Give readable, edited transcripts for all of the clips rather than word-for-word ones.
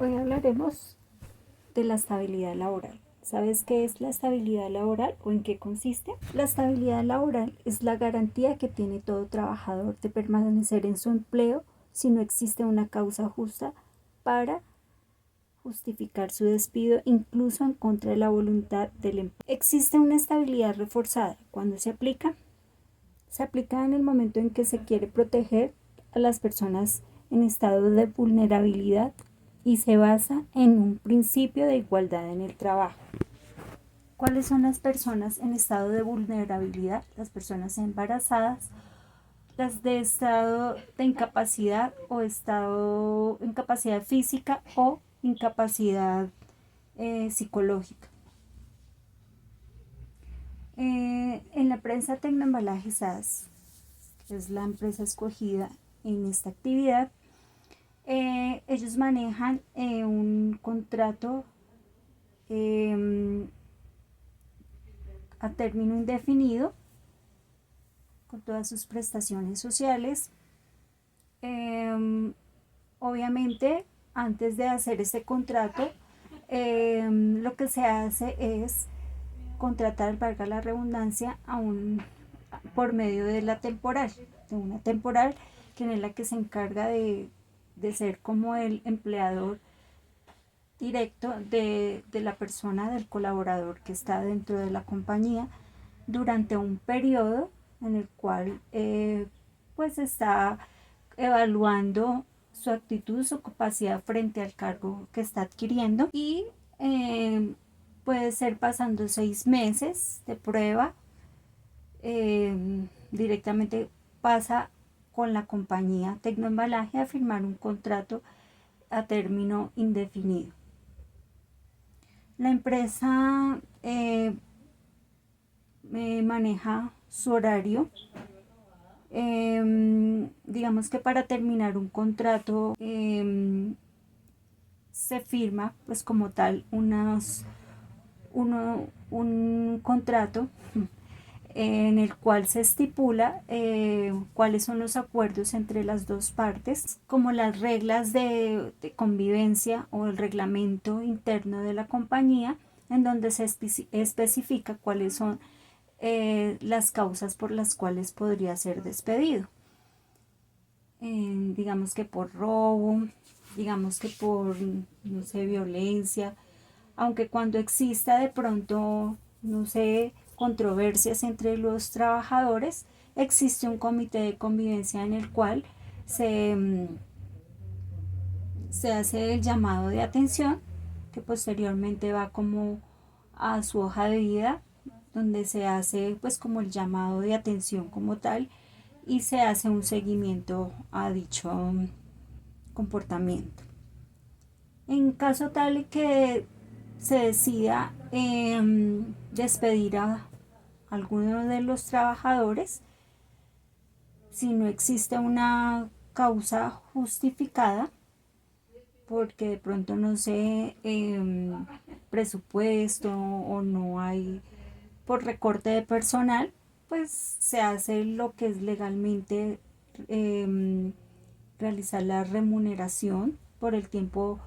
Hoy hablaremos de la estabilidad laboral. ¿Sabes qué es la estabilidad laboral o en qué consiste? La estabilidad laboral es la garantía que tiene todo trabajador de permanecer en su empleo si no existe una causa justa para justificar su despido, incluso en contra de la voluntad del empleado. Existe una estabilidad reforzada. ¿Cuándo se aplica? Se aplica en el momento en que se quiere proteger a las personas en estado de vulnerabilidad y se basa en un principio de igualdad en el trabajo. ¿Cuáles son las personas en estado de vulnerabilidad? Las personas embarazadas, las de estado de incapacidad o estado de incapacidad física o incapacidad psicológica. En la empresa Tecnoembalajes SAS, que es la empresa escogida en esta actividad, ellos manejan un contrato a término indefinido con todas sus prestaciones sociales. Obviamente, antes de hacer este contrato, lo que se hace es contratar, valga la redundancia, por medio de una temporal que es la que se encarga de ser como el empleador directo de la persona, del colaborador que está dentro de la compañía durante un periodo en el cual pues está evaluando su actitud, su capacidad frente al cargo que está adquiriendo y puede ser pasando 6 meses de prueba, directamente pasa con la compañía Tecnoembalaje a firmar un contrato a término indefinido. La empresa maneja su horario. Digamos que para terminar un contrato se firma pues como tal un contrato en el cual se estipula cuáles son los acuerdos entre las dos partes, como las reglas de convivencia o el reglamento interno de la compañía, en donde se especifica cuáles son las causas por las cuales podría ser despedido. Digamos que por robo, digamos que por, no sé, violencia, aunque cuando exista de pronto, no sé, controversias entre los trabajadores, existe un comité de convivencia en el cual se hace el llamado de atención, que posteriormente va como a su hoja de vida, donde se hace pues como el llamado de atención como tal y se hace un seguimiento a dicho comportamiento. En caso tal que se decida despedir a alguno de los trabajadores, si no existe una causa justificada, porque de pronto no sé, presupuesto o no hay por recorte de personal, pues se hace lo que es legalmente realizar la remuneración por el tiempo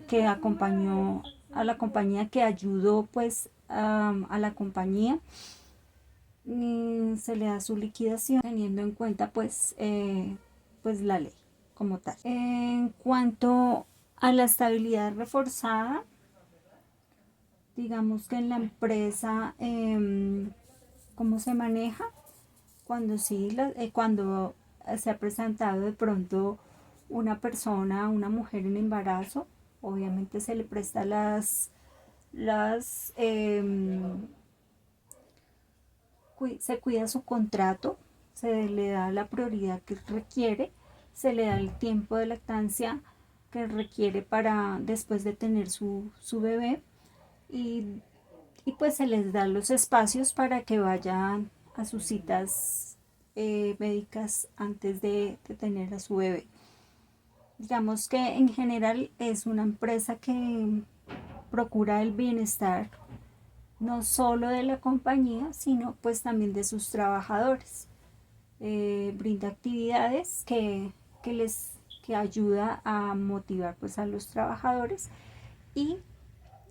que acompañó a la compañía, que ayudó pues a la compañía. Se le da su liquidación teniendo en cuenta pues la ley como tal. En cuanto a la estabilidad reforzada, digamos que en la empresa, cómo se maneja cuando cuando se ha presentado de pronto una mujer en embarazo, obviamente se le presta las se cuida su contrato, se le da la prioridad que requiere, se le da el tiempo de lactancia que requiere para después de tener su bebé y, pues se les da los espacios para que vayan a sus citas médicas antes de tener a su bebé. Digamos que en general es una empresa que procura el bienestar no solo de la compañía, sino pues también de sus trabajadores. Brinda actividades que les que ayuda a motivar pues a los trabajadores y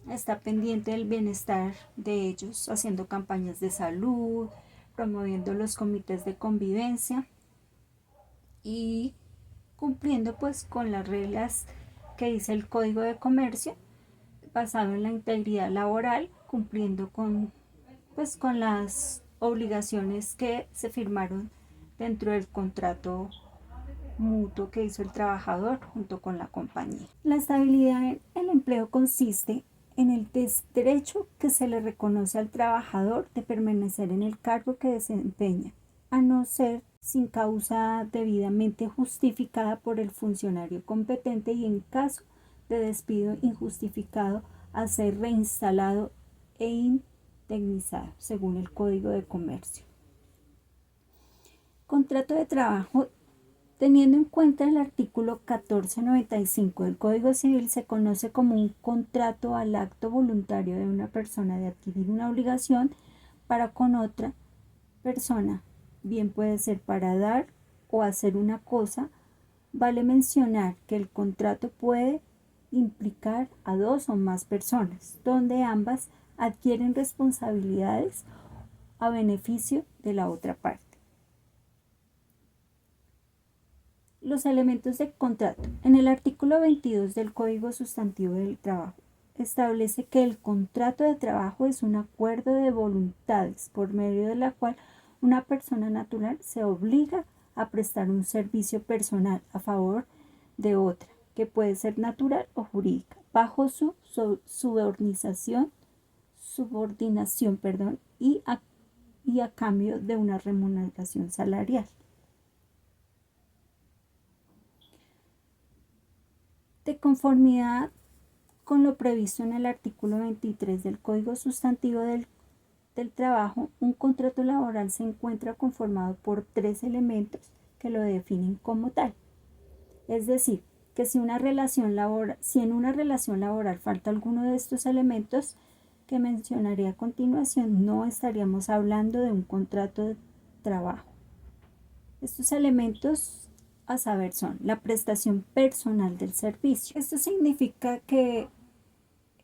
está pendiente del bienestar de ellos, haciendo campañas de salud, promoviendo los comités de convivencia y cumpliendo pues con las reglas que dice el Código de Comercio, basado en la integridad laboral, cumpliendo con las obligaciones que se firmaron dentro del contrato mutuo que hizo el trabajador junto con la compañía. La estabilidad en el empleo consiste en el derecho que se le reconoce al trabajador de permanecer en el cargo que desempeña, a no ser sin causa debidamente justificada por el funcionario competente y en caso de despido injustificado a ser reinstalado e indemnizado según el Código de Comercio. Contrato de trabajo. Teniendo en cuenta el artículo 1495 del Código Civil, se conoce como un contrato al acto voluntario de una persona de adquirir una obligación para con otra persona. Bien puede ser para dar o hacer una cosa. Vale mencionar que el contrato puede implicar a dos o más personas, donde ambas adquieren responsabilidades a beneficio de la otra parte. Los elementos del contrato. En el artículo 22 del Código Sustantivo del Trabajo establece que el contrato de trabajo es un acuerdo de voluntades por medio de la cual una persona natural se obliga a prestar un servicio personal a favor de otra, que puede ser natural o jurídica, bajo su subordinación y a cambio de una remuneración salarial. De conformidad con lo previsto en el artículo 23 del Código Sustantivo del Trabajo, un contrato laboral se encuentra conformado por tres elementos que lo definen como tal. Es decir, que si en una relación laboral falta alguno de estos elementos que mencionaré a continuación, no estaríamos hablando de un contrato de trabajo. Estos elementos a saber son la prestación personal del servicio. Esto significa que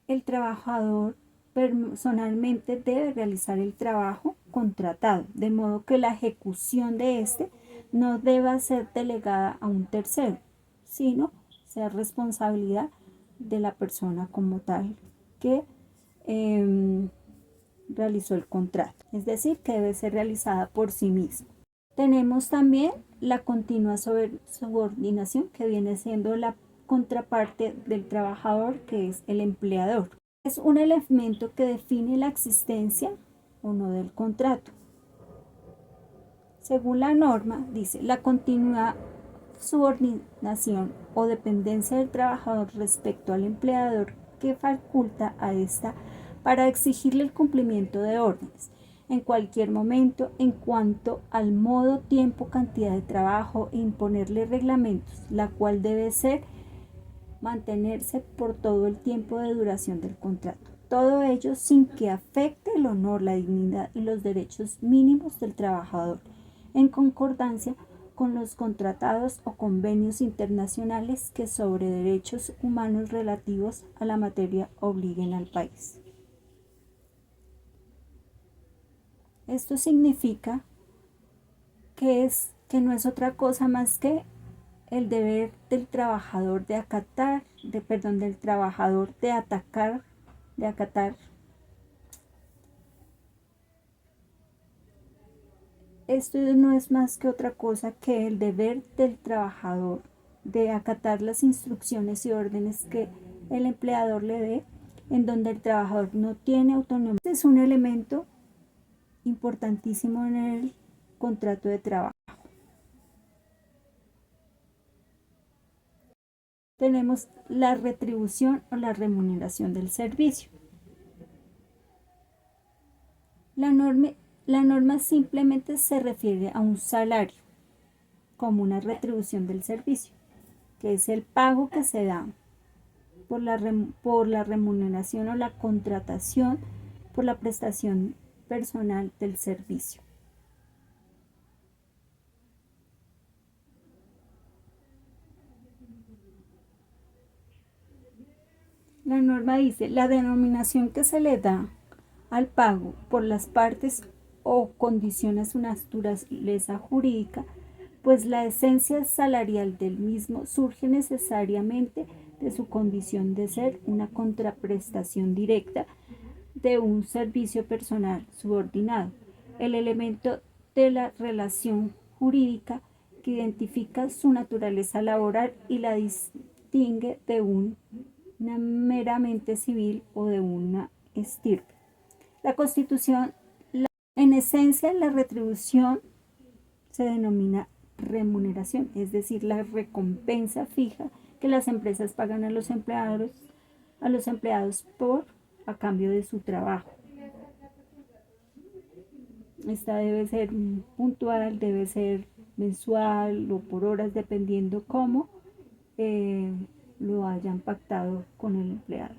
el trabajador personalmente debe realizar el trabajo contratado, de modo que la ejecución de este no deba ser delegada a un tercero, sino sea responsabilidad de la persona como tal que realizó el contrato, es decir, que debe ser realizada por sí mismo. Tenemos también la continua subordinación, que viene siendo la contraparte del trabajador, que es el empleador. Es un elemento que define la existencia o no del contrato. Según la norma, dice, la continua subordinación o dependencia del trabajador respecto al empleador que faculta a ésta para exigirle el cumplimiento de órdenes en cualquier momento en cuanto al modo, tiempo, cantidad de trabajo e imponerle reglamentos, la cual debe mantenerse por todo el tiempo de duración del contrato. Todo ello sin que afecte el honor, la dignidad y los derechos mínimos del trabajador, en concordancia con los contratados o convenios internacionales que sobre derechos humanos relativos a la materia obliguen al país. Esto significa que no es otra cosa más que el deber del trabajador de acatar. Esto no es más que otra cosa que el deber del trabajador de acatar las instrucciones y órdenes que el empleador le dé, en donde el trabajador no tiene autonomía. Este es un elemento importantísimo en el contrato de trabajo. Tenemos la retribución o la remuneración del servicio. La norma simplemente se refiere a un salario como una retribución del servicio, que es el pago que se da por la remuneración o la contratación por la prestación personal del servicio. La norma dice, la denominación que se le da al pago por las partes o condiciones su naturaleza jurídica, pues la esencia salarial del mismo surge necesariamente de su condición de ser una contraprestación directa de un servicio personal subordinado. El elemento de la relación jurídica que identifica su naturaleza laboral y la distingue de una meramente civil o de una estirpe. La Constitución, en esencia, la retribución se denomina remuneración, es decir, la recompensa fija que las empresas pagan a los empleados por a cambio de su trabajo. Esta debe ser puntual, debe ser mensual o por horas, dependiendo cómo lo hayan pactado con el empleado.